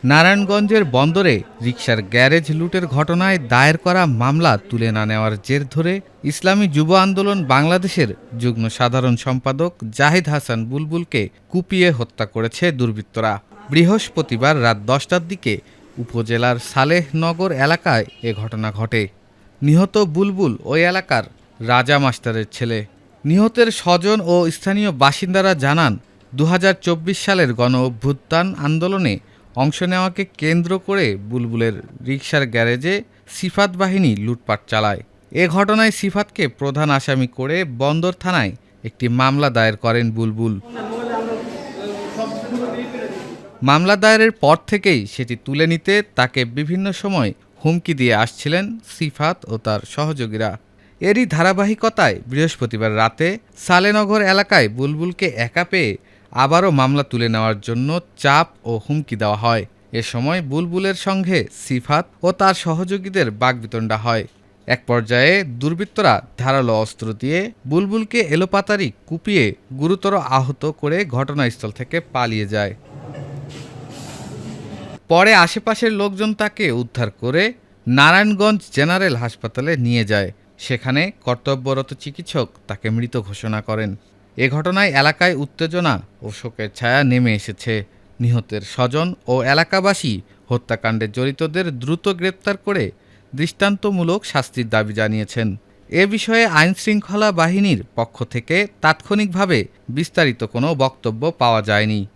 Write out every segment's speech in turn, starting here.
নারায়ণগঞ্জের বন্দরে রিকশার গ্যারেজ লুটের ঘটনায় দায়ের করা মামলা তুলে না নেওয়ার জের ধরে ইসলামী যুব আন্দোলন বাংলাদেশের যুগ্ম সাধারণ সম্পাদক জাহিদ হাসান বুলবুলকে কুপিয়ে হত্যা করেছে দুর্বৃত্তরা। বৃহস্পতিবার রাত ১০টার দিকে উপজেলার সালেহনগর এলাকায় এ ঘটনা ঘটে। নিহত বুলবুল ওই এলাকার রাজা মাস্টারের ছেলে। নিহতের স্বজন ও স্থানীয় বাসিন্দারা জানান, ২০২৪ সালের গণ-অভ্যুত্থান আন্দোলনে অংশ নেওয়াকে কেন্দ্র করে বুলবুলের রিকশার গ্যারেজে সিফাত বাহিনী লুটপাট চালায়। এ ঘটনায় সিফাতকে প্রধান আসামি করে বন্দর থানায় একটি মামলা দায়ের করেন বুলবুল। মামলা দায়েরের পর থেকেই সেটি তুলে নিতে তাকে বিভিন্ন সময় হুমকি দিয়ে আসছিলেন সিফাত ও তার সহযোগীরা। এরই ধারাবাহিকতায় বৃহস্পতিবার রাতে সালেনগর এলাকায় বুলবুলকে একা পেয়ে আবারও মামলা তুলে নেওয়ার জন্য চাপ ও হুমকি দেওয়া হয়। এ সময় বুলবুলের সঙ্গে সিফাত ও তার সহযোগীদের বাকবিতণ্ডা হয়। এক পর্যায়ে দুর্বৃত্তরা ধারালো অস্ত্র দিয়ে বুলবুলকে এলোপাতাড়ি কুপিয়ে গুরুতর আহত করে ঘটনাস্থল থেকে পালিয়ে যায়। পরে আশেপাশের লোকজন তাকে উদ্ধার করে নারায়ণগঞ্জ জেনারেল হাসপাতালে নিয়ে যায়। সেখানে কর্তব্যরত চিকিৎসক তাকে মৃত ঘোষণা করেন। এ ঘটনায় এলাকায় উত্তেজনা ও শোকের ছায়া নেমে এসেছে। নিহতের স্বজন ও এলাকাবাসী হত্যাকাণ্ডে জড়িতদের দ্রুত গ্রেপ্তার করে দৃষ্টান্তমূলক শাস্তির দাবি জানিয়েছেন। এ বিষয়ে আইনশৃঙ্খলা বাহিনীর পক্ষ থেকে তাৎক্ষণিকভাবে বিস্তারিত কোনো বক্তব্য পাওয়া যায়নি।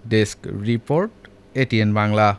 Desk report, ATN Bangla.